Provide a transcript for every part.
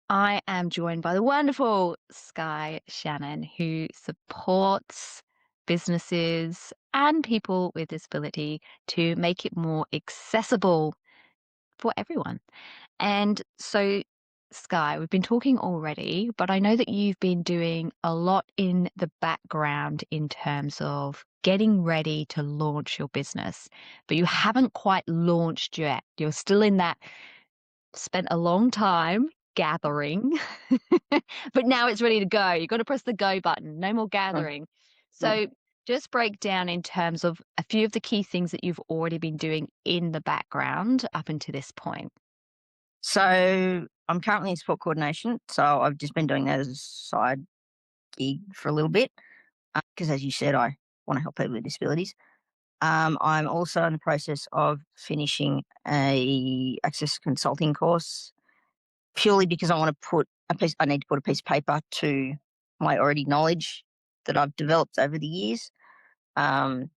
I am joined by the wonderful Skye Shannon, who supports businesses and people with disability to make it more accessible for everyone. And so, Skye, we've been talking already, but I know that you've been doing a lot in the background in terms of getting ready to launch your business, but you haven't quite launched yet. You're still in that spent a long time gathering, but now it's ready to go. You've got to press the go button. No more Mm, gathering. mm. So just break down in terms of a few of the key things that you've already been doing in the background up until this point. So I'm currently in sport coordination. So I've just been doing that as a side gig for a little bit because, as you said, I want to help people with disabilities. I'm also in the process of finishing a access consulting course purely because I want to put a piece. I need to put a piece of paper to my already knowledge that I've developed over the years. Um,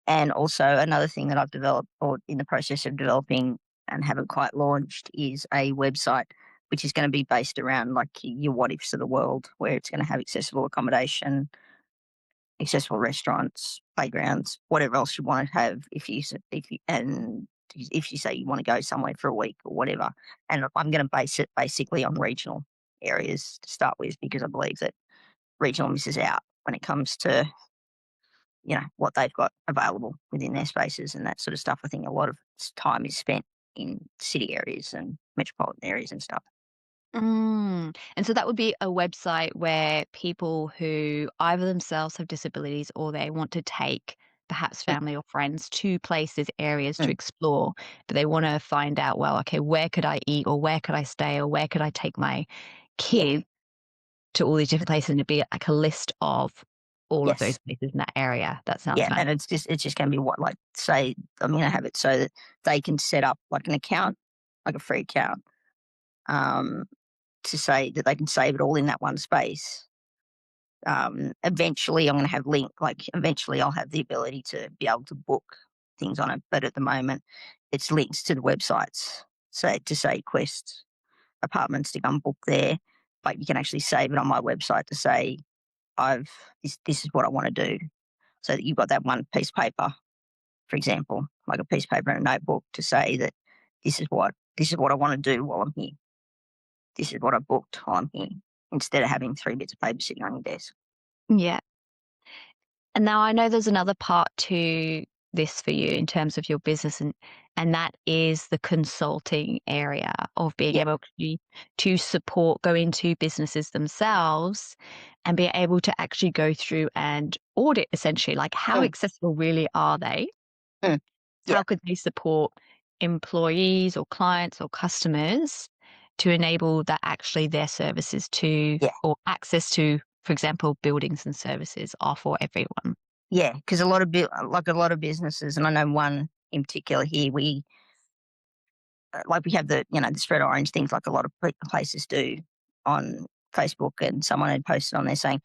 and also another thing that I've developed or in the process of developing and haven't quite launched is a website which is going to be based around like your what ifs of the world, where it's going to have accessible accommodation, accessible restaurants, playgrounds, whatever else you want to have. If you say you want to go somewhere for a week or whatever, and I'm going to base it basically on regional areas to start with because I believe that regional misses out when it comes to what they've got available within their spaces and that sort of stuff. I think a lot of time is spent in city areas and metropolitan areas and stuff. And so that would be a website where people who either themselves have disabilities or they want to take perhaps Mm, family or friends to places, areas to mm, explore, but they want to find out, well, okay, where could I eat or where could I stay or where could I take my yeah. kids to all these different places and it'd be like a list of all of those Yes. places in that area. That sounds Yeah. fun. And it's just going to be what, like, say, I'm going to have it so that they can set up like an account, like a free account, um, to say that they can save it all in that one space. Eventually, I'm going to have eventually I'll have the ability to be able to book things on it. But at the moment, it's links to the websites, say Quest apartments to come book there. But you can actually save it on my website to say this is what I want to do, so that you've got that one piece of paper, for example, like a piece of paper and a notebook to say that this is what I want to do while I'm here. This is what I booked while I'm here, instead of having three bits of paper sitting on your desk. Yeah. And now I know there's another part to this for you in terms of your business and that is the consulting area of being Yeah. able to support go into businesses themselves and be able to actually go through and audit essentially like how Mm, accessible really are they? mm. Yeah. How could they support employees or clients or customers to enable that actually their services to Yeah. or access to, for example, buildings and services are for everyone? Yeah, because a lot of businesses, and I know one in particular here, we have the spread orange things like a lot of places do on Facebook, and someone had posted on there saying,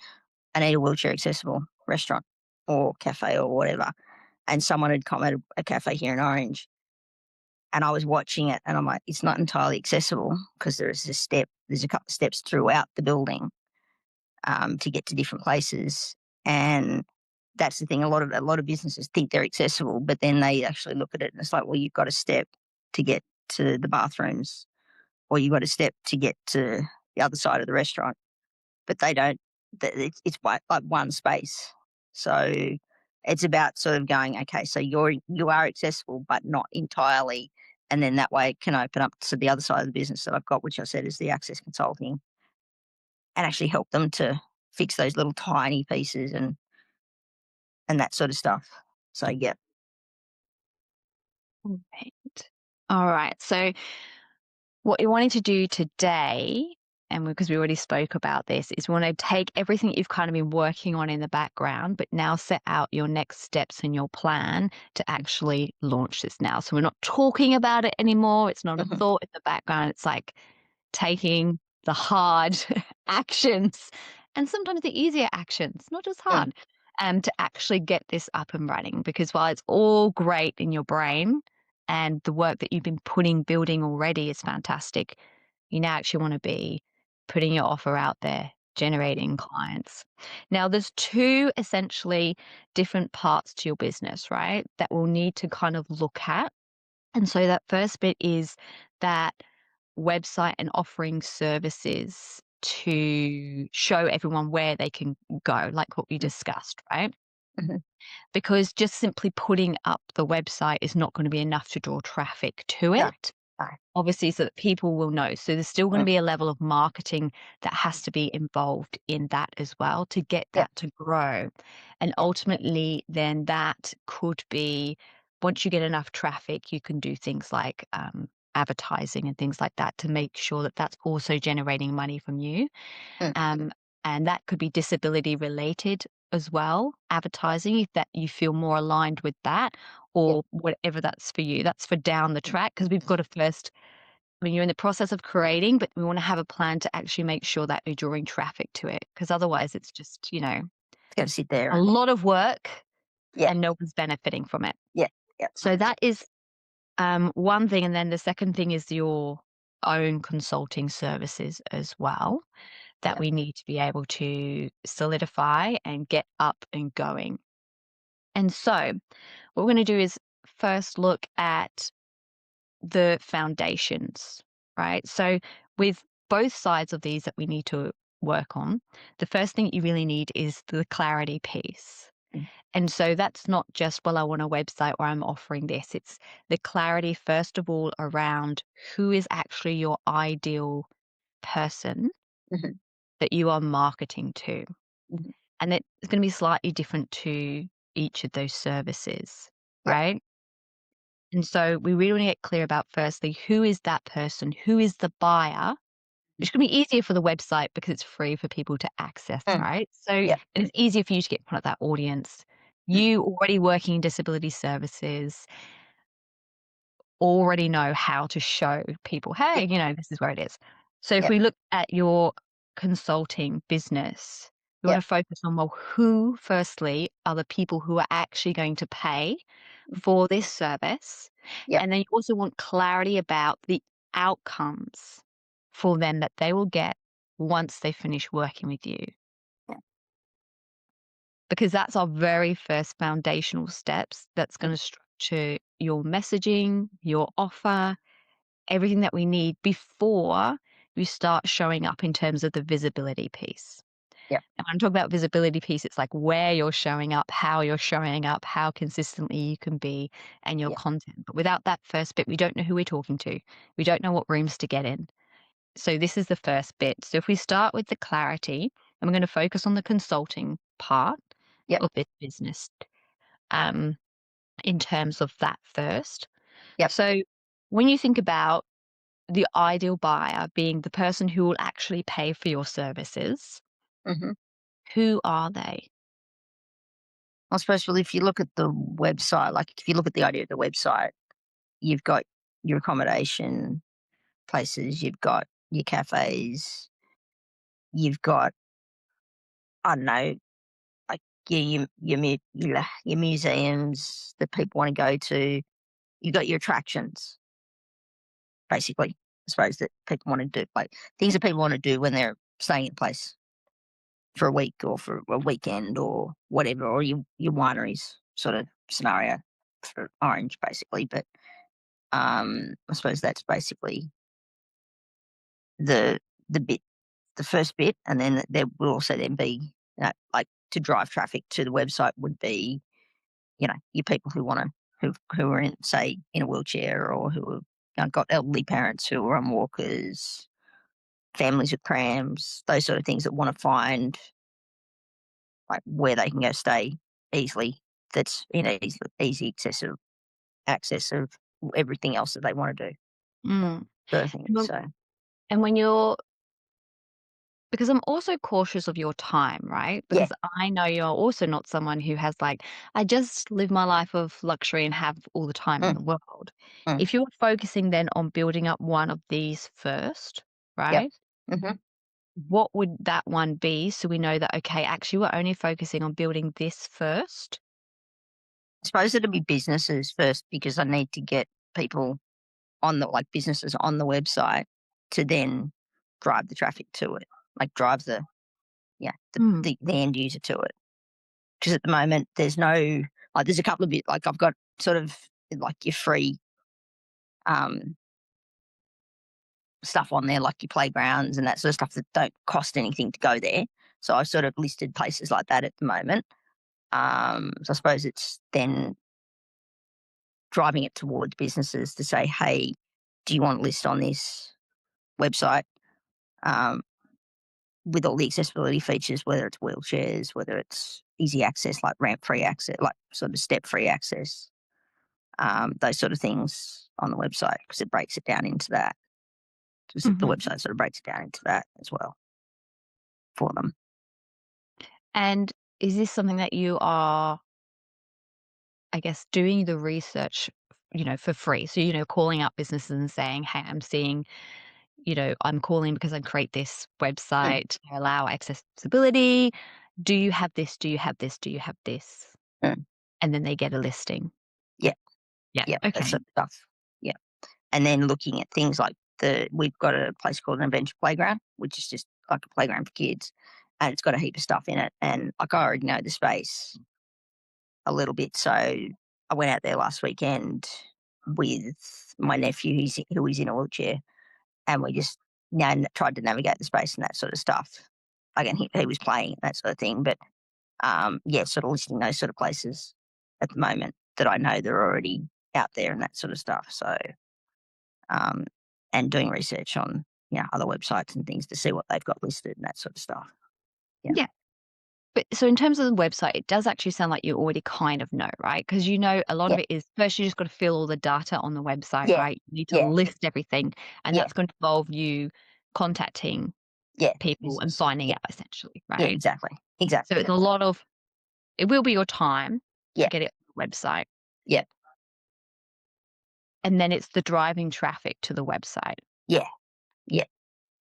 "I need a wheelchair accessible restaurant or cafe or whatever," and someone had commented a cafe here in Orange, and I was watching it, and I'm like, "It's not entirely accessible because there's a couple of steps throughout the building to get to different places." And that's the thing. A lot of businesses think they're accessible, but then they actually look at it and it's like, well, you've got a step to get to the bathrooms, or you've got a step to get to the other side of the restaurant. But they don't. It's like one space. So it's about sort of going, okay, so you are accessible, but not entirely. And then that way it can open up to the other side of the business that I've got, which I said is the access consulting, and actually help them to fix those little tiny pieces and that sort of stuff. So yeah. Right. All right. So what you're wanting to do today, and because we already spoke about this, is we want to take everything that you've kind of been working on in the background, but now set out your next steps and your plan to actually launch this now. So we're not talking about it anymore. It's not a Mhm. thought in the background. It's like taking the hard actions and sometimes the easier actions, not just Mm. hard, to actually get this up and running. Because while it's all great in your brain and the work that you've been building already is fantastic, you now actually want to be putting your offer out there, generating clients. Now, there's two essentially different parts to your business, right? That we'll need to kind of look at. And so that first bit is that website and offering services to show everyone where they can go, like what we mm, discussed, right? mhm. Because just simply putting up the website is not going to be enough to draw traffic to No, it. no. Obviously, so that people will know. So there's still going to Mm, be a level of marketing that has to be involved in that as well to get yep, that to grow. And yep, ultimately, then that could be once you get enough traffic, you can do things like advertising and things like that to make sure that that's also generating money from you. mm, Um, and that could be disability related as well, advertising, if that you feel more aligned with that yep, or whatever that's for you. That's for down the mm, track because we've got to first, I mean, you're in the process of creating, but we want to have a plan to actually make sure that we're drawing traffic to it because yeah. otherwise it's just, It's gotta sit there a and lot of work yeah, and no one's benefiting from it. yeah, yep, So that is one thing. And then the second thing is your own consulting services as well that yep, we need to be able to solidify and get up and going. And so, what we're going to do is first look at the foundations, right? So, with both sides of these that we need to work on, the first thing you really need is the clarity piece. mm, And so that's not just, well, I want a website where I'm offering this. It's the clarity, first of all, around who is actually your ideal person mhm, that you are marketing to. mhm, And it's gonna be slightly different to each of those services, yep, right? And so we really wanna get clear about firstly, who is that person? Who is the buyer? mm, Which can be easier for the website because it's free for people to access, mm, right? So yep, and it's easier for you to get in front of that audience. mm, You already working in disability services already know how to show people, "Hey, yep, this is where it is." So if yep, we look at your consulting business, we yep, wanna focus on, well, who firstly are the people who are actually going to pay mm, for this service? yep, And then you also want clarity about the outcomes for them that they will get once they finish working with you, yep, because that's our very first foundational steps that's mm, gonna structure your messaging, your offer, everything that we need before we start showing up in terms of the visibility piece. yep, And when I'm talking about visibility piece, it's like where you're showing up, how consistently you can be, and your yep, content. But without that first bit, we don't know who we're talking to. We don't know what rooms to get in. So this is the first bit. So if we start with the clarity, and we're going to focus on the consulting part yep, of this business um, in terms of that first. yep, So when you think about the ideal buyer being the person who will actually pay for your services. mhm. Who are they? I suppose, well, if you look at the website, like, if you look at the idea of the website, you've got your accommodation places, you've got your cafes, you've got, I don't know, like, your museums that people wanna go to. You've got your attractions, basically, I suppose, that people wanna do, like, things that people wanna do when they're staying in a place for a week or for a weekend or whatever, or your wineries sort of scenario for Orange, basically. But, I suppose that's basically the the bit the first bit, and then there will also then be, like, to drive traffic to the website would be, your people who are in, say, in a wheelchair, or who have, got elderly parents who are on walkers, families with prams, those sort of things that wanna find, like, where they can go stay easily, that's in easy access of everything else that they wanna do, Mm. sort of thing, Well, so and when you're because I'm also cautious of your time, right? yeah. Because I know you're also not someone who has like, I just live my life of luxury and have all the time in Mm, the world. mm, If you're focusing then on building up one of these first, yep, right? mhm. What would that one be? So we know that, okay, actually, we're only focusing on building this first. I suppose it'll be businesses first, because I need to get people on the, like, businesses on the website to then drive the traffic to it, like drive the Mm. the end user to it. Because at the moment there's no, like, there's a couple of bit, like, I've got sort of like your free um stuff on there, like your playgrounds and that sort of stuff that don't cost anything to go there. So I've sort of listed places like that at the moment. So I suppose it's then driving it towards businesses to say, hey, do you want to list on this website um, with all the accessibility features, whether it's wheelchairs, whether it's easy access, like ramp free access, like sort of step free access, those sort of things on the website, because it breaks it down into that. Because the Mhm. website sort of breaks it down into that as well for them. And is this something that you are, I guess, doing the research, for free? So, calling up businesses and saying, "Hey, I'm seeing, I'm calling because I create this Mm, website to allow accessibility. Do you have this? Do you have this? Do you have this?" mm. And then they get a listing. Yeah, Yeah. yeah, that Okay. sort of stuff. Yeah. And then looking at things like we've got a place called an adventure playground, which is just like a playground for kids, and it's got a heap of stuff in it. And like, I already know the space a little bit, so I went out there last weekend with my nephew, who is in a wheelchair, and we just tried to navigate the space and that sort of stuff. Again, he was playing that sort of thing, but yeah, sort of listing those sort of places at the moment that I know they're already out there and that sort of stuff. So um, and doing research on other websites and things to see what they've got listed and that sort of stuff. Yeah, Yeah. But so in terms of the website, it does actually sound like you already kind of know, right? Because a lot yeah, of it is first you just got to fill all the data on the website, yeah, right? You need to yeah, list everything, and yeah, that's going to involve you contacting yeah. people and Business. finding Yeah, out essentially, yeah, right? exactly, So exactly it's a that. lot of it will be your time to Yeah, get it on the website, yeah, and then it's the driving traffic to the website. yeah, yeah.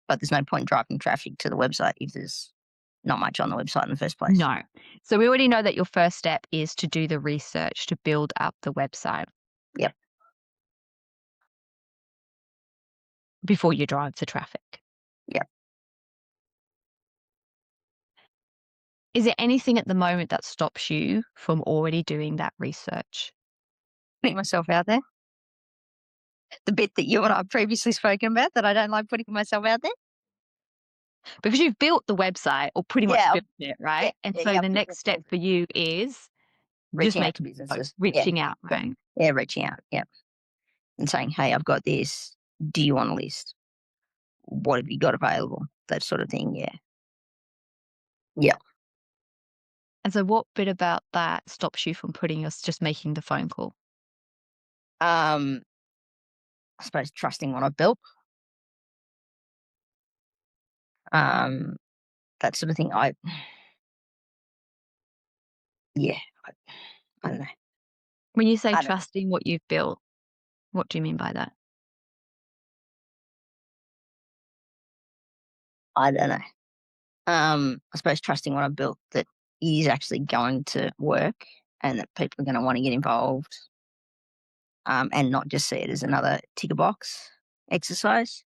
But there's no point driving traffic to the website if there's not much on the website in the first place. No. So we already know that your first step is to do the research to build up the website Yep. before you drive the traffic. Yep. Is there anything at the moment that stops you from already doing that research? Putting myself out there. The bit that you and I have previously spoken about, that I don't like putting myself out there. Because you've built the website or pretty much Yeah, built it, yeah, right? And yeah, so yeah. the next step for you is just Reaching out to making a post, businesses. Yeah, reaching out, yeah, right? yeah. Reaching out. Yeah, and saying, "Hey, I've got this. Do you want a list? What have you got available?" That sort of thing. Yeah, yeah. And so what bit about that stops you from putting us just making the phone call? Um, I suppose trusting what I've built. Um, that sort of thing. Yeah, I, I don't know. When you say I don't know. trusting what you've built, what do you mean by that? I don't know. I suppose trusting what I've built, that is actually going to work and that people are going to want to get involved, and not just see it as another ticker box exercise.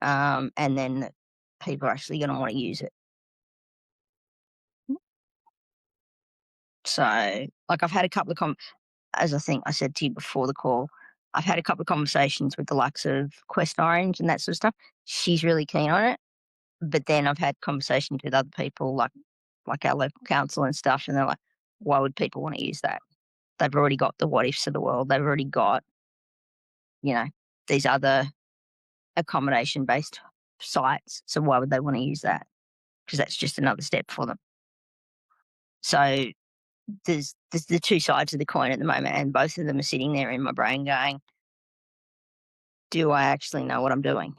And then that people are actually going to want to use it. Mm. So, like, I've had a couple of as I think I said to you before the call, I've had a couple of conversations with the likes of Quest Orange and that sort of stuff. She's really keen on it, but then I've had conversations with other people, like our local council and stuff, and they're like, "Why would people want to use that? They've already got the what ifs of the world. They've already got, you know, these other accommodation based sites. So why would they want to use that? Because that's just another step for them." So there's the two sides of the coin at the moment, and both of them are sitting there in my brain going, "Do I actually know what I'm doing?"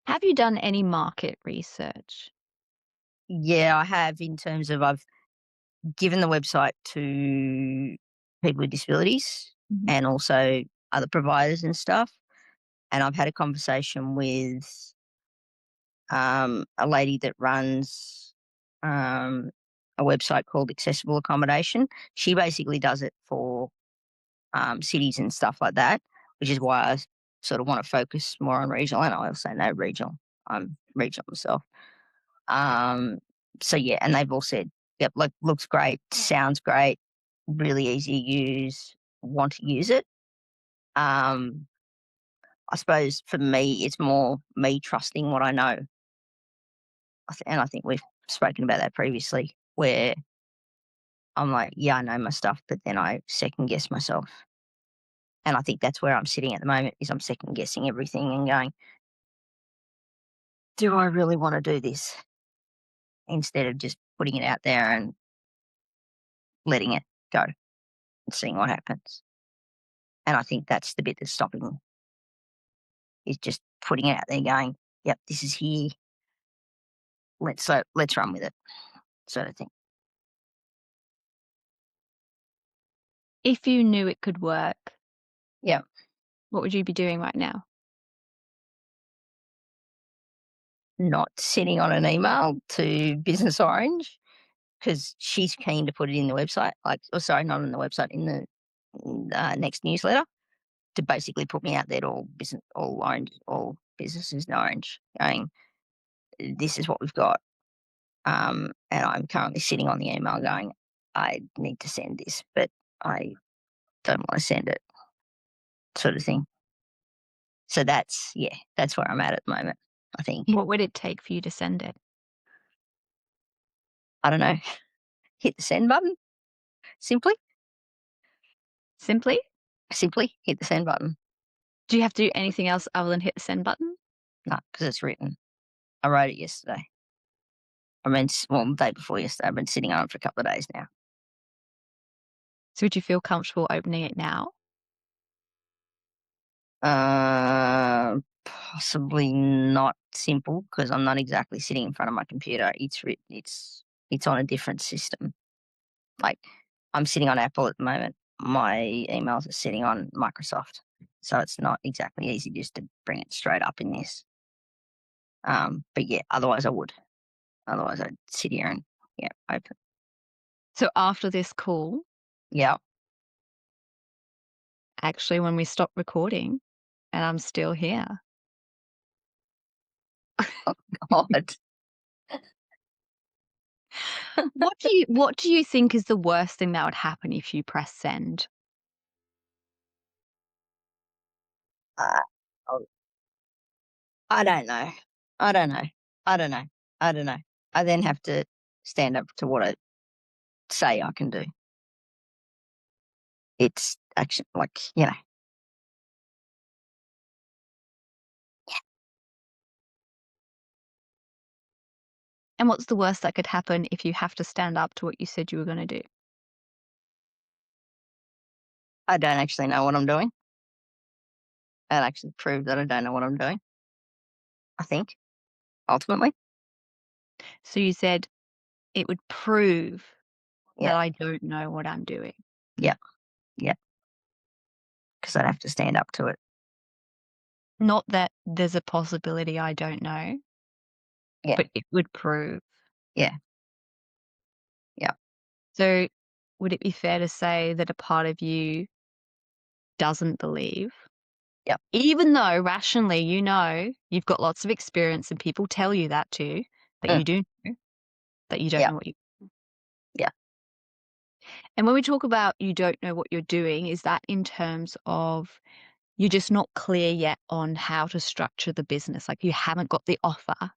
Have you done any market research? Yeah, I have, in terms of I've given the website to people with disabilities Mhm. and also other providers and stuff. And I've had a conversation with a lady that runs um, a website called Accessible Accommodation. She basically does it for cities and stuff like that, which is why sort of want to focus more on regional, and I also know regional. I'm regional myself. Um, so yeah, and they've all said, yep, like looks great, sounds great, really easy to use, want to use it. Um, I suppose for me, it's more me trusting what I know. And I think we've spoken about that previously, where I'm like, yeah, I know my stuff, but then I second guess myself. And I think that's where I'm sitting at the moment is I'm second guessing everything and going, do I really want to do this? Instead of just putting it out there and letting it go and seeing what happens. And I think that's the bit that's stopping me is just putting it out there going, yep, this is here. Let's run with it, sort of thing. If you knew it could work, Yeah. what would you be doing right now? Not sitting on an email to Business Orange because she's keen to put it in the website, like, oh, sorry, not in the website, in the next newsletter to basically put me out there to all orange, all businesses in Orange, going, this is what we've got. And I'm currently sitting on the email going, I need to send this, but I don't want to send it, sort of thing. So that's where I'm at the moment. I think, What would it take for you to send it? I don't know, hit the send button, simply, Simply? simply hit the send button. Do you have to do anything else other than hit the send button? No, because it's written. I wrote it yesterday. I mean, well, the day before yesterday. I've been sitting on it for a couple of days now. So would you feel comfortable opening it now? Possibly not simple because I'm not exactly sitting in front of my computer. It's on a different system. Like I'm sitting on Apple at the moment. My emails are sitting on Microsoft, so it's not exactly easy just to bring it straight up in this. But yeah, otherwise I would. Otherwise I'd sit here and yeah, open. So after this call, Yeah, actually when we stop recording and I'm still here, God. what do you think is the worst thing that would happen if you press send? Uh, I don't know. I don't know. I don't know. I don't know. I then have to stand up to what I say I can do. It's actually like, And what's the worst that could happen if you have to stand up to what you said you were gonna do? I don't actually know what I'm doing. That actually prove that I don't know what I'm doing, I think, ultimately. So you said it would prove Yeah. that I don't know what I'm doing. Yeah. Yeah. Because I'd have to stand up to it. Not that there's a possibility I don't know, Yeah. but it would prove. Yeah. Yeah. So would it be fair to say that a part of you doesn't believe, Yeah. even though rationally you know you've got lots of experience and people tell you that too, that Mm. you do know, that you don't Yeah. know what you. Yeah. And when we talk about you don't know what you're doing, is that in terms of you're just not clear yet on how to structure the business? Like you haven't got the offer,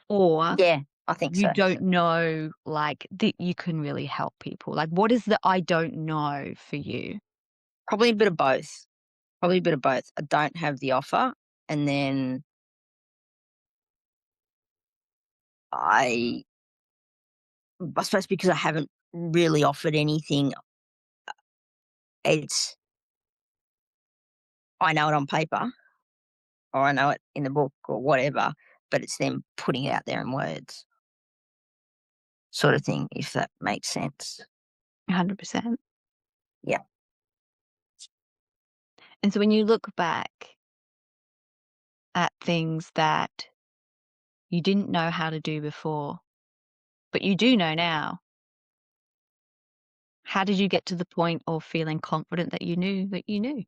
or Yeah. I think you so. don't know like that you can really help people? Like what is the I don't know for you? Probably a bit of both. Probably a bit of both. I don't have the offer. And then I, I suppose because I haven't really offered anything, it's, I know it on paper or I know it in the book or whatever, but it's them putting it out there in words, sort of thing, if that makes sense. 100%. Yeah. And so when you look back at things that you didn't know how to do before, but you do know now, how did you get to the point of feeling confident that you knew that you knew?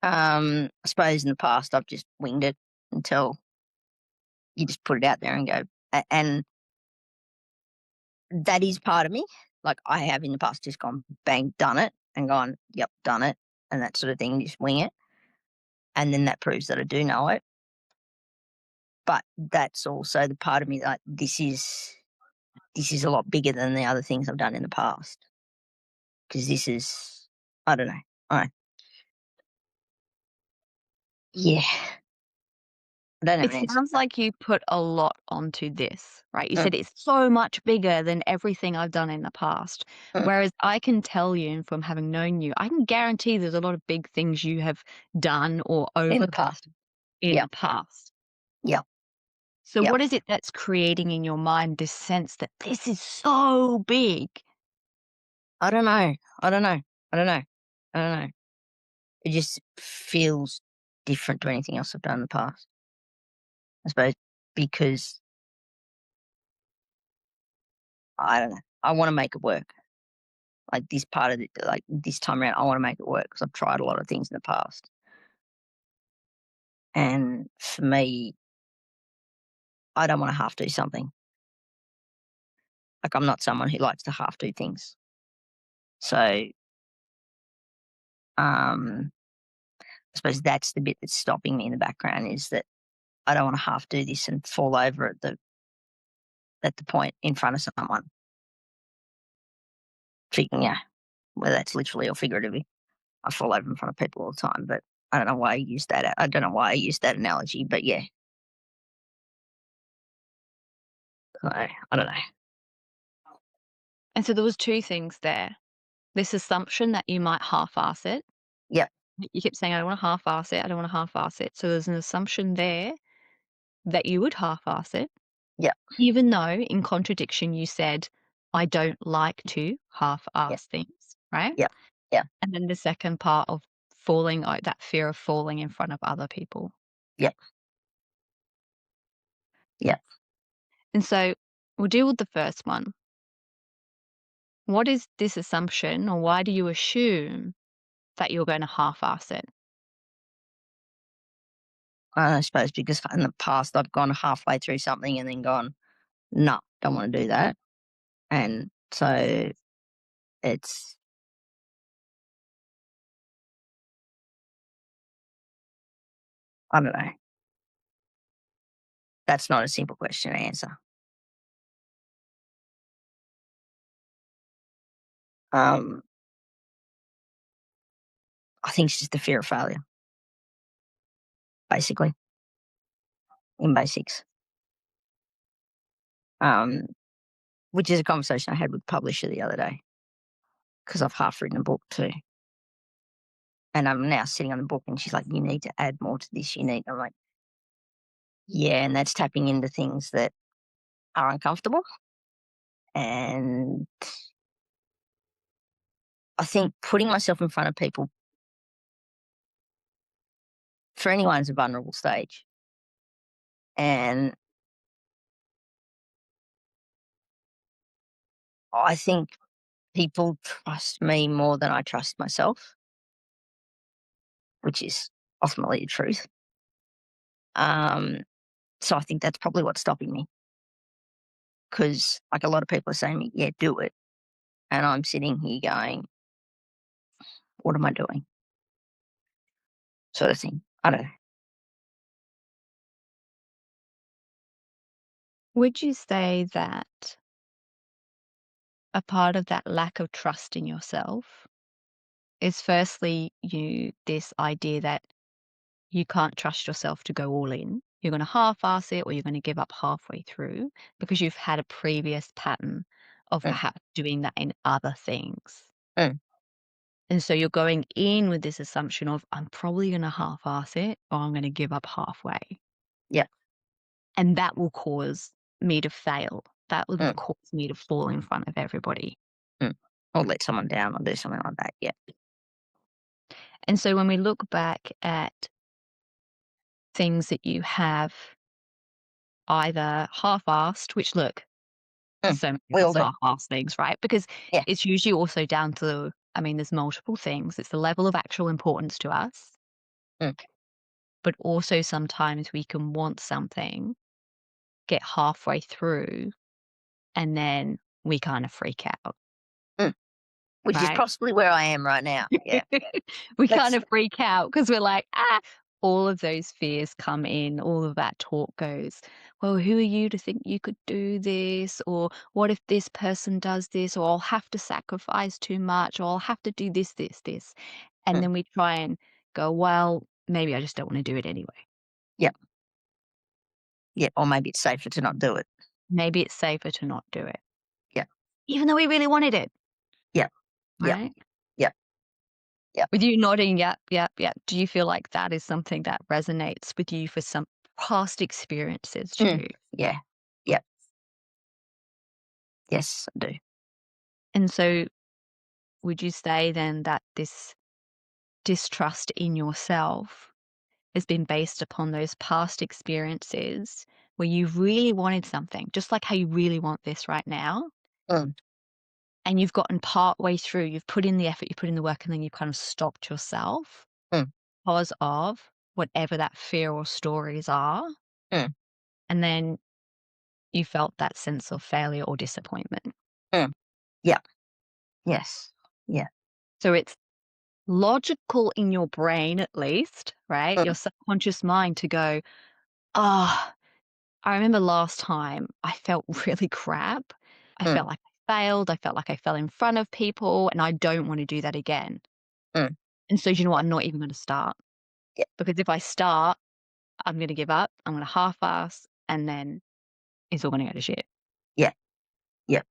I suppose in the past I've just winged it until you just put it out there and go. And that is part of me. Like I have in the past just gone bang, done it, and gone, yep, done it, and that sort of thing. Just wing it, and then that proves that I do know it. But that's also the part of me that this is a lot bigger than the other things I've done in the past because this is I don't know. I Yeah, I don't have It an answer sounds for that. like you put a lot onto this, right? You Mm, said it's so much bigger than everything I've done in the past. mm. Whereas I can tell you from having known you, I can guarantee there's a lot of big things you have done or In the overcome past. in Yeah, the past. yeah, So yeah. what is it that's creating in your mind this sense that this is so big? I don't know. I don't know. I don't know. I don't know. It just feels different to anything else I've done in the past. I suppose because I don't know. I want to make it work. Like this part of it, like this time around, I want to make it work because I've tried a lot of things in the past. And for me, I don't want to half do something. Like I'm not someone who likes to half do things. So I suppose that's the bit that's stopping me in the background is that I don't want to half do this and fall over at the point in front of someone. Yeah, whether that's literally or figuratively. I fall over in front of people all the time, but I don't know why I used that. I don't know why I used that analogy, but yeah, I don't know. And so there was two things there. This assumption that you might half-ass it. Yep, You kept saying, "I don't wanna half-ass it, I don't wanna half-ass it." So there's an assumption there that you would half-ass it, yep, even though in contradiction you said, "I don't like to yep, half-ass things," right? yep, yep, And then the second part of falling, like, that fear of falling in front of other people. yep, yep. And so we'll deal with the first one. What is this assumption, or why do you assume that you're gonna half-ass it? I suppose because in the past I've gone halfway through something and then gone, no, don't want to do that. And so it's, I don't know. That's not a simple question to answer. Um, I think it's just the fear of failure, basically, in basics. Um, which is a conversation I had with the publisher the other day because I've half written a book too. And I'm now sitting on the book and she's like, you need to add more to this. I'm like, yeah. And that's tapping into things that are uncomfortable. And I think putting myself in front of people for anyone is a vulnerable stage. And I think people trust me more than I trust myself, which is ultimately the truth. Um, so I think that's probably what's stopping me because, like, a lot of people are saying to me, yeah, do it. And I'm sitting here going, what am I doing? Sort of thing. I don't know. Would you say that a part of that lack of trust in yourself is firstly this idea that you can't trust yourself to go all in. You're going to half-ass it or you're going to give up halfway through because you've had a previous pattern of Mm, perhaps doing that in other things. mm, And so you're going in with this assumption of I'm probably going to half-ass it or I'm going to give up halfway. yeah. And that will cause me to fail. That will Mm, cause me to fall in front of everybody. mm. Or let someone down or do something like that. Yeah. And so when we look back at things that you have either half-assed, which look, Mm. so many We of all us do. half-ass things, right? Because Yeah. it's usually also down to, I mean, there's multiple things. It's the level of actual importance to us. mm, But also sometimes we can want something, get halfway through, and then we kind of freak out, mm, which is right? possibly where I am right now. Yeah. We kind That's of freak out because we're like, all of those fears come in, all of that talk goes, well, who are you to think you could do this? Or what if this person does this? Or I'll have to sacrifice too much, or I'll have to do this, this, this. And mm, then we try and go, well, maybe I just don't want to do it anyway. yeah, yeah, or maybe it's safer to not do it. Maybe it's safer to not do it, Yeah, even though we really wanted it, yeah, yeah, right? yeah, yeah. With you nodding, yep, yep, yep. Do you feel like that is something that resonates with you for some past experiences Mm, too? yeah, yeah, yes, I do. And so would you say then that this distrust in yourself has been based upon those past experiences where you really wanted something, just like how you really want this right now, Mm, and you've gotten part way through, you've put in the effort, you put in the work, and then you've kind of stopped yourself mm, because of whatever that fear or stories are, mm, and then you felt that sense of failure or disappointment. mm, yeah, yes, yeah, So it's logical in your brain, at least, right? Your mm, subconscious mind to go, ah, I remember last time I felt really crap. I mm, felt like I failed. I felt like I fell in front of people, and I don't want to do that again. mm, And so, do you know what? I'm not even going to start yeah, because if I start, I'm going to give up. I'm going to half ass, and then it's all going to go to shit. yeah, yeah,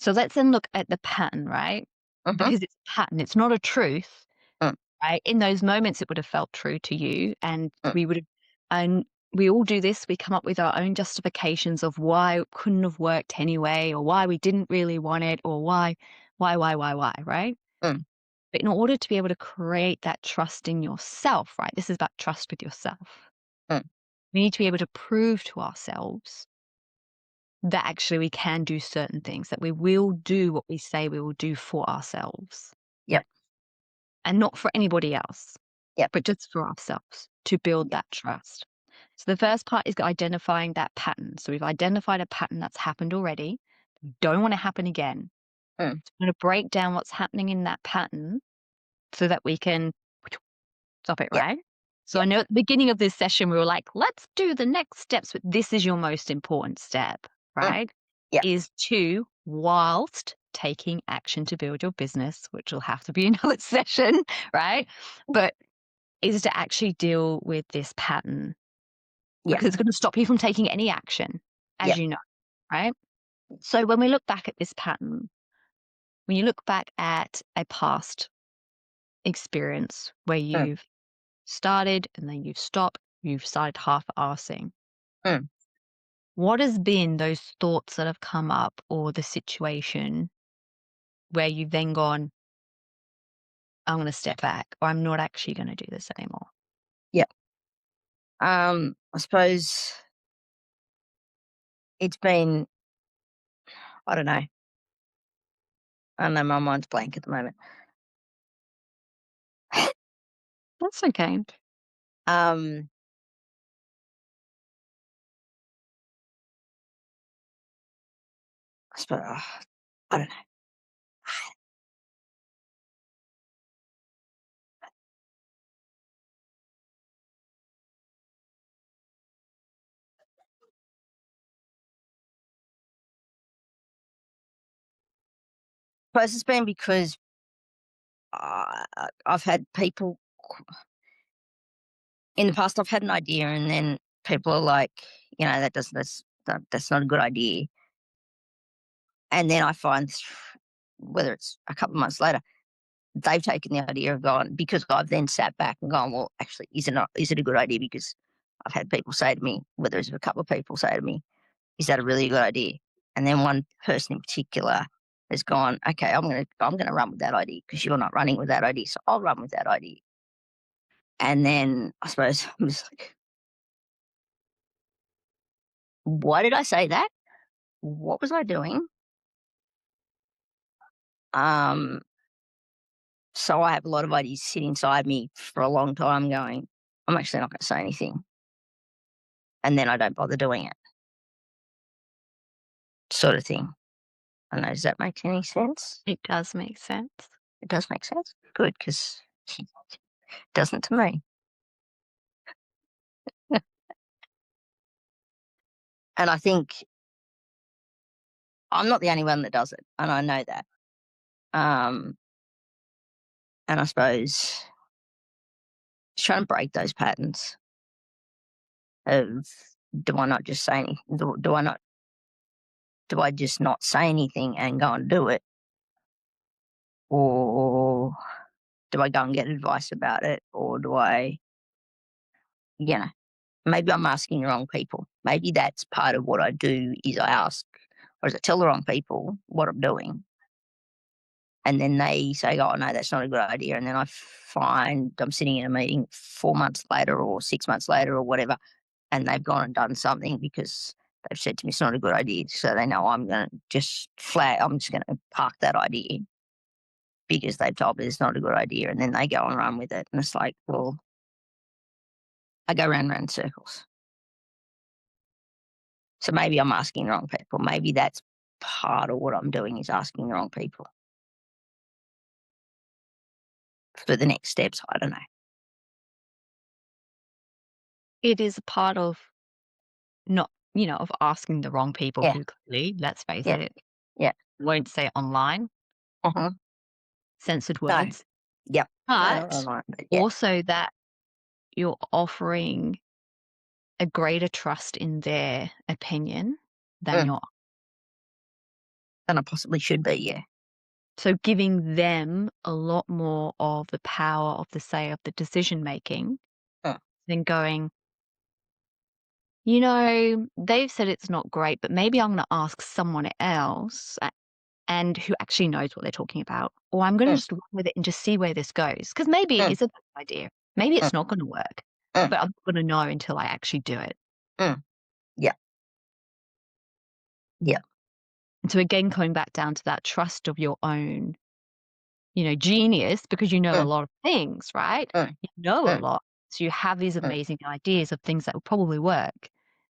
So, let's then look at the pattern, right? mhm, Because it's a pattern, it's not a truth. mm, Right? In those moments, it would have felt true to you, and mm, we all do this. We come up with our own justifications of why it couldn't have worked anyway, or why we didn't really want it, or why, right? mm, But in order to be able to create that trust in yourself, right? This is about trust with yourself. mm, We need to be able to prove to ourselves that actually we can do certain things, that we will do what we say we will do for ourselves yep, and not for anybody else, yep, but just for ourselves to build yep, that trust. So the first part is identifying that pattern. So we've identified a pattern that's happened already. We don't want to happen again. mm, So we're going to break down what's happening in that pattern so that we can stop it, yep, right? So I yep, know at the beginning of this session, we were like, let's do the next steps, but this is your most important step, mm, right? yep, Is to, whilst taking action to build your business, which will have to be another session, right? But is to actually deal with this pattern yep, because it's going to stop you from taking any action, as yep, you know, right? So when we look back at this pattern, when you look back at a past experience where mm, you've started and then you've stopped, you've started half-assing, mm. what has been those thoughts that have come up or the situation where you've then gone, I'm going to step back or I'm not actually going to do this anymore? Yep. I suppose it's been, I don't know. I don't know, my mind's blank at the moment. That's okay. Um, I suppose, I don't know. Suppose it's been because I've had people in the past. I've had an idea, and then people are like, that doesn't that's not a good idea. And then I find, whether it's a couple of months later, they've taken the idea of gone because I've then sat back and gone, well, actually, is it a good idea? Because I've had people say to me, whether it's a couple of people say to me, is that a really good idea? And then one person in particular has gone, okay, I'm gonna run with that idea because you're not running with that idea, so I'll run with that idea. And then I suppose I'm just like, why did I say that? What was I doing? Um, So I have a lot of ideas sit inside me for a long time going, I'm actually not going to say anything. And then I don't bother doing it, sort of thing. I don't know, does that make any sense? It does make sense. It does make sense. Good, because it doesn't to me. And I think I'm not the only one that does it, and I know that. Um, and I suppose just trying to break those patterns of do I not just say anything? Do I just not say anything and go and do it, or do I go and get advice about it, or do I, you know, maybe I'm asking the wrong people. Maybe that's part of what I do is I ask, or is I tell the wrong people what I'm doing, and then they say, "Oh no, that's not a good idea," and then I find I'm sitting in a meeting 4 months later or 6 months later or whatever, and they've gone and done something because they've said to me it's not a good idea. So they know I'm going to just I'm just going to park that idea because they've told me it's not a good idea. And then they go and run with it. And it's like, well, I go round and round in circles. So maybe I'm asking the wrong people. Maybe that's part of what I'm doing is asking the wrong people for the next steps. I don't know. It is a part of not, of asking the wrong people Yeah. who clearly, let's face Yeah. it, Yeah. won't say it online, Uh-huh. censored No. words, Yep. No, not but online, but yeah. also that you're offering a greater trust in their opinion than Mm. your. And I possibly should be, yeah. So giving them a lot more of the power of the say of the decision making Mm. than going, they've said it's not great, but maybe I'm going to ask someone else and who actually knows what they're talking about, or I'm going to Mm. just run with it and just see where this goes. Because maybe it Mm. is a bad idea. Maybe Mm. it's not going to work, Mm. but I'm not going to know until I actually do it. Mm. Yeah. Yeah. And so again, coming back down to that trust of your own, genius, because you know a Mm. lot of things, right? Mm. You know a Mm. lot. So you have these Mm. amazing ideas of things that will probably work.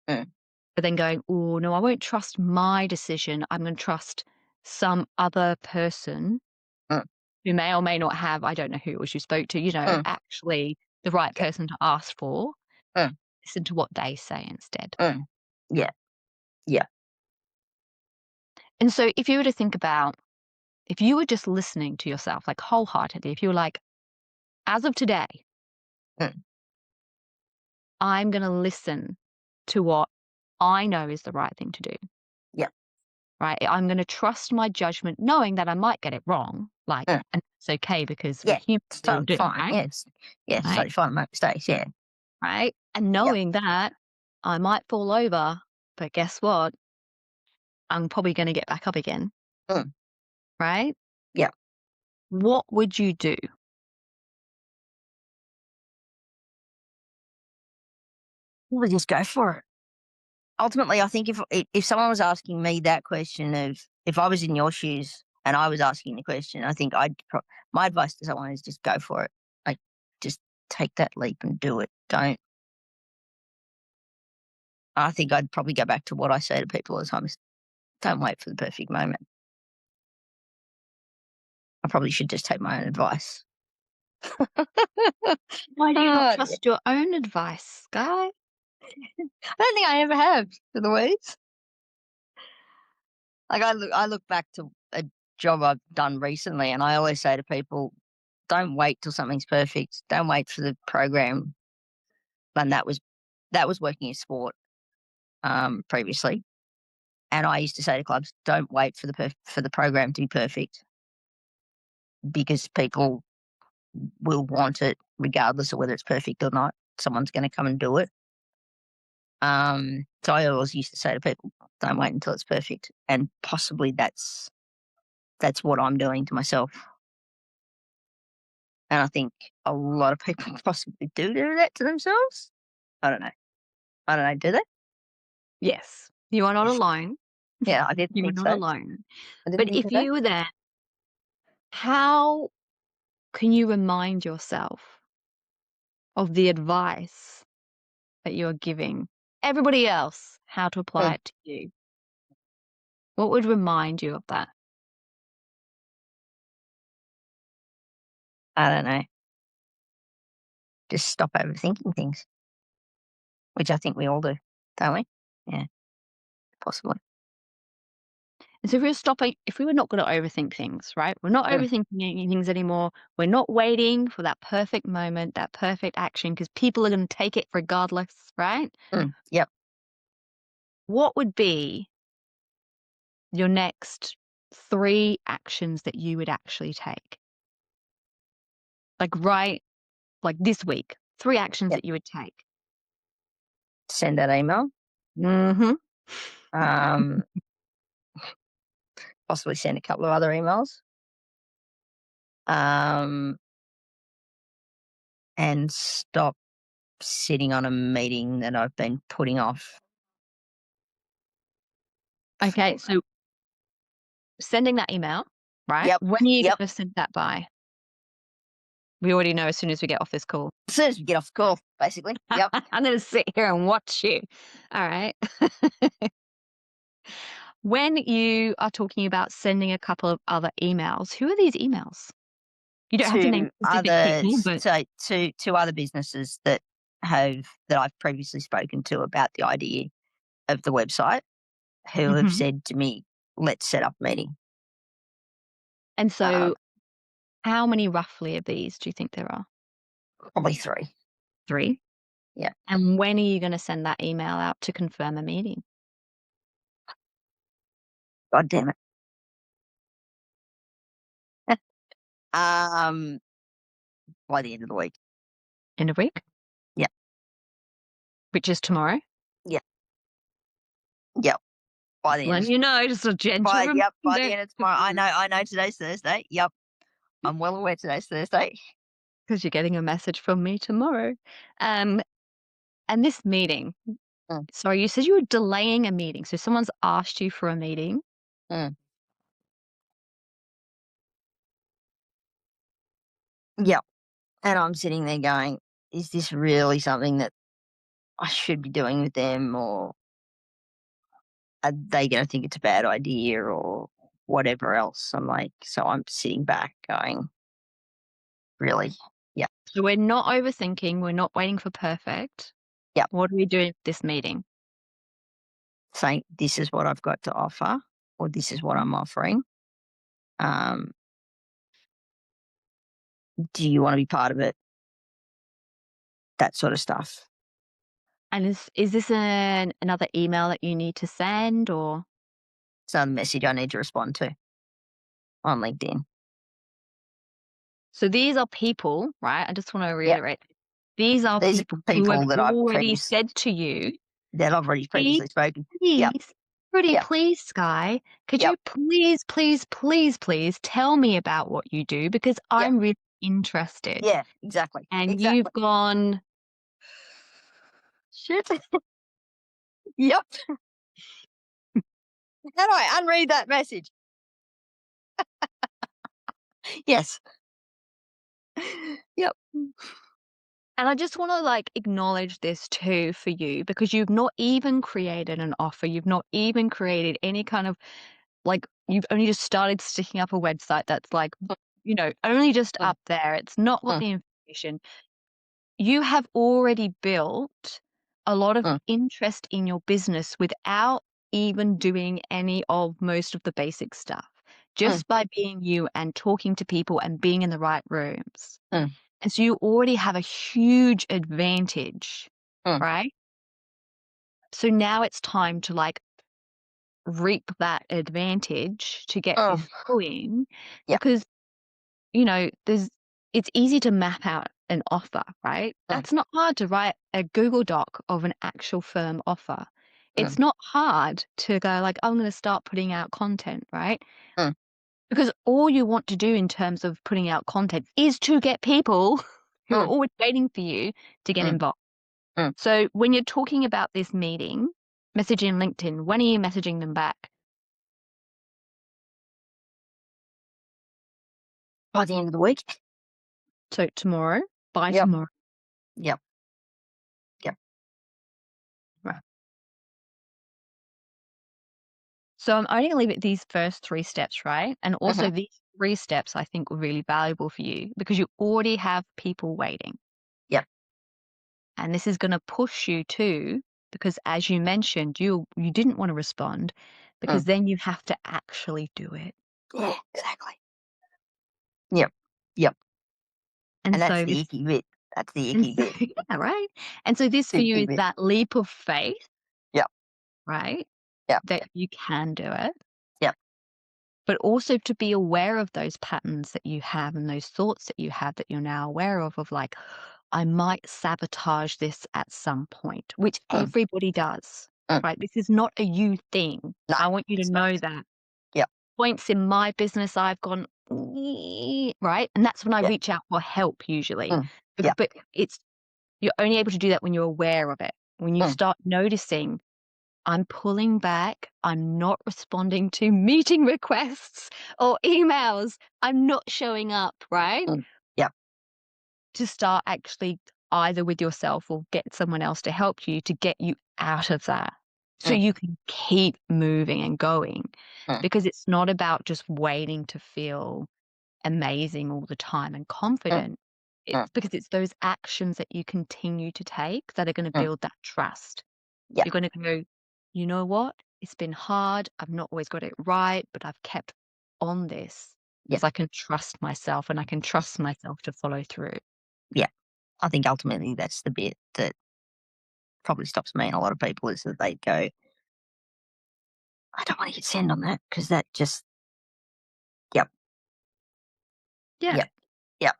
Mm. But then going, oh, no, I won't trust my decision. I'm going to trust some other person Mm. who may or may not have, I don't know who it was you spoke to, Mm. actually the right Yeah. person to ask for. Mm. Listen to what they say instead. Mm. Yeah. Yeah. And so if you were to think about, if you were just listening to yourself, like wholeheartedly, if you were like, as of today, Mm. I'm going to listen to what I know is the right thing to do, Yeah. right? I'm going to trust my judgment, knowing that I might get it wrong. Mm. And it's okay because we're Yeah. human, It's we all totally do, fine. right? Yes. Yeah, it's Right? totally fine to make mistakes. Yeah. Right? And Yeah. knowing that I might fall over, but guess what? I'm probably going to get back up again, Mm. right? Yeah. What would you do? We'll just go for it. Ultimately, I think if someone was asking me that question of if I was in your shoes and I was asking the question, I think my advice to someone is just go for it. Like, just take that leap and do it. I think I'd probably go back to what I say to people all the time is don't wait for the perfect moment. I probably should just take my own advice. Why do you not Oh, dear. trust your own advice, Guy? I don't think I ever have, to the words. Like I look back to a job I've done recently, and I always say to people, "Don't wait till something's perfect. Don't wait for the program." And that was working in sport previously, and I used to say to clubs, "Don't wait for the program to be perfect because people will want it regardless of whether it's perfect or not. Someone's going to come and do it." So I always used to say to people, "Don't wait until it's perfect," and possibly that's what I'm doing to myself. And I think a lot of people possibly do that to themselves. I don't know. I don't know. Do they? Yes. You are not Yes. alone. Yeah, I didn't You are think not so. alone. I didn't But think if of that. you were there, how can you remind yourself of the advice that you're giving everybody else how to apply Mm, it to you? What would remind you of that? I don't know. Just stop overthinking things, which I think we all do, don't we? Yeah, possibly. And so if we were not going to overthink things, right? We're not Mm, overthinking things anymore. We're not waiting for that perfect moment, that perfect action, because people are going to take it regardless, right? yep. What would be your next 3 actions that you would actually take? Like, right, like this week, 3 actions Yep. that you would take. Send that email. Mhm. Um, Possibly send a couple of other emails. Um, and stop sitting on a meeting that I've been putting off Okay, for. so sending that email, right? Yep. When are you Yep. gonna send that by? We already know as soon as we get off this call. As soon as we get off the call, basically. Yep. I'm gonna sit here and watch you. All right. When you are talking about sending a couple of other emails, who are these emails? You don't have to name specific people, but To other businesses that I've previously spoken to about the idea of the website, who have mhm. said to me, "Let's set up a meeting." And Um, so how many roughly of these do you think there are? Probably 3. 3? Yeah. And when are you gonna send that email out to confirm a meeting? God damn it. Um, by the end of the week. In a week? Yeah. Which is tomorrow? Yeah. Yep. By Just the end of letting you know, just a gentle by the reminder. end of tomorrow. I know today's Thursday. Yep. I'm well aware today's Thursday. 'Cause you're getting a message from me tomorrow. Um, and this meeting, Mm, sorry, you said you were delaying a meeting, so someone's asked you for a meeting, mm. Yep. And I'm sitting there going, "Is this really something that I should be doing with them, or are they gonna think it's a bad idea, or whatever else?" I'm sitting back going, "Really?" Yep. so we're not overthinking, we're not waiting for perfect. Yep. What are we doing with this meeting? Saying, "This is what I've got to offer," or, "This is what I'm offering. Um, do you wanna be part of it?" That sort of stuff. And is this another email that you need to send or It's another message I need to respond to on LinkedIn. so these are people, right? I just want to Yep. reiterate. These are These are people who have people already said to you, that I've already "Pretty previously spoken. Yep. please, pretty Yep. please, Skye, could Yep. you please, please, please, please tell me about what you do because Yep. I'm really interested." Yeah, exactly. And you've Exactly. gone, Shit. Yep. How do I unread that message? Yes. Yep. and I just want to like acknowledge this too for you because you've not even created an offer. You've not even created any kind of like, you've only just started sticking up a website that's like, only just Mm, up there. It's not what mm, the information. You have already built a lot of mm, interest in your business without even doing any of most of the basic stuff, mm, just by being you and talking to people and being in the right rooms. mm, And so you already have a huge advantage, mm, right? So now it's time to like reap that advantage to get mm. this going Yep. because, there's it's easy to map out an offer, right? Mm, That's not hard to write a Google Doc of an actual firm offer. mm, It's not hard to go like, I'm going to start putting out content, right? mm, Because all you want to do in terms of putting out content is to get people who are mm, always waiting for you to get mm, involved. mm. So when you're talking about this meeting, messaging LinkedIn, when are you messaging them back? By the end of the week. So tomorrow, by Yep. tomorrow. Yep. Yep. Right. So I'm only gonna leave it these first 3 steps, right? And Mhm. also these 3 steps I think were really valuable for you because you already have people waiting. Yep. And this is gonna push you too, because as you mentioned, you didn't wanna respond because Mm. then you have to actually do it. Yeah, exactly. Yep. Yep. And And that's so the this icky bit. That's the and icky so bit. yeah, right? And so this The for you icky is bit. that leap of faith, Yep. right? Yep. That you can do it, Yep. but also to be aware of those patterns that you have and those thoughts that you have that you're now aware of like, I might sabotage this at some point, which Mm. everybody does, Mm. right? This is not a you thing. No, I want you to it's not. know that. Yep. Points in my business I've gone, "Ee," right? And that's when I Yep. reach out for help usually. Mm. Yep. But it's you're only able to do that when you're aware of it. When you Mm. start noticing, I'm pulling back, I'm not responding to meeting requests or emails, I'm not showing up, right? Mm. Yep. To start actually either with yourself or get someone else to help you to get you out of that so Mm. you can keep moving and going Mm. because it's not about just waiting to feel amazing all the time and Mm. confident. Mm. It's because it's those actions that you continue to take that are going to Mm. build that trust. Yep. You're going to go, you know what? It's been hard. I've not always got it right, but I've kept on this Yep. because I can trust myself and I can trust myself to follow through. Yeah. I think ultimately that's the bit that probably stops me and a lot of people is that they go, I don't want to hit send on that because that just, yep, Yeah. yep, yep,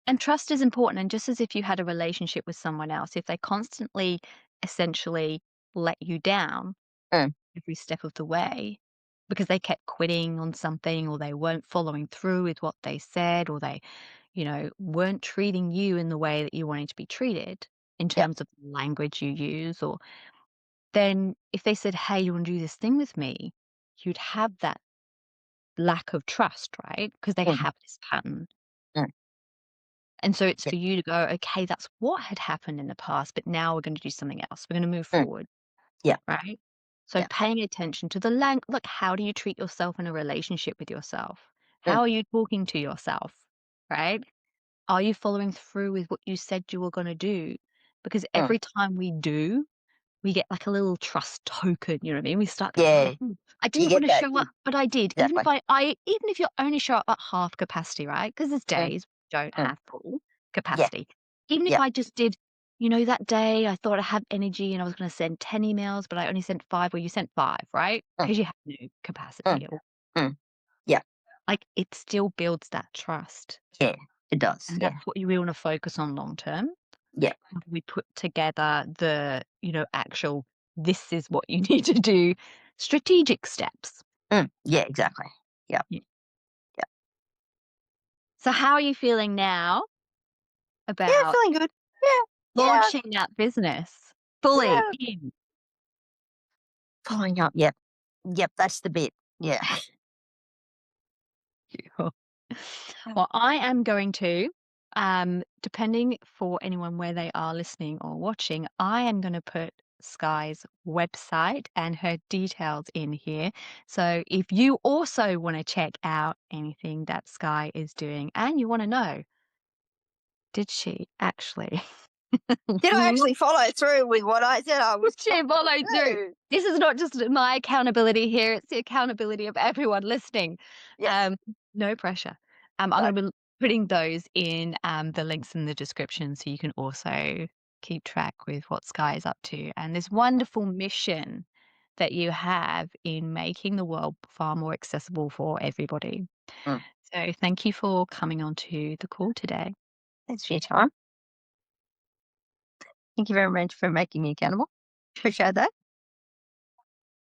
And trust is important. And just as if you had a relationship with someone else, if they constantly essentially let you down mm, every step of the way because they kept quitting on something or they weren't following through with what they said or they, weren't treating you in the way that you wanted to be treated in yep, terms of language you use, or then if they said, hey, you want to do this thing with me, you'd have that lack of trust, right? Because they mm, have this pattern. mm, And so it's yep, for you to go, okay, that's what had happened in the past, but now we're going to do something else. We're going to move mm, forward, yep, right? So yep, paying attention to the look, how do you treat yourself in a relationship with yourself? mm, How are you talking to yourself, right? Are you following through with what you said you were going to do? Because mm, every time we do, we get like a little trust token, you know what I mean? We start going, yeah. I You didn't want get to that. show up, but I did. Even if Exactly. even if you only show up at half capacity, right? Because there's Mm, days we don't mm, have full yeah, capacity. Even if yeah, I just did, that day I thought I had energy and I was going to send 10 emails, but I only sent 5, well, you sent 5, right? mm, Because you have no mm, capacity. mm, yeah, Like it still builds that trust. yeah, it does. And Yeah, that's what you really want to focus on long term. yeah, How do we put together the, actual, this is what you need to do, strategic steps? yeah, exactly. Yeah, Yeah. yeah, So how are you feeling now yeah, about feeling good. Yeah, yeah, launching that business fully yeah, in? following up. Yep, yep, that's the bit. Yeah. Sure. Well, I am going to, depending for anyone where they are listening or watching, I am going to put Skye's website and her details in here. So if you also want to check out anything that Skye is doing and you want to know, did she actually Did I actually follow through with what I said I was going she followed to through? do? This is not just my accountability here, it's the accountability of everyone listening. Yes. Um, no pressure. I'm No. gonna be putting those in, the links in the description so you can also keep track with what Sky is up to and this wonderful mission that you have in making the world far more accessible for everybody. Mm. So thank you for coming on to the call today. Thanks for your time. Thank you very much for making me accountable. Appreciate that.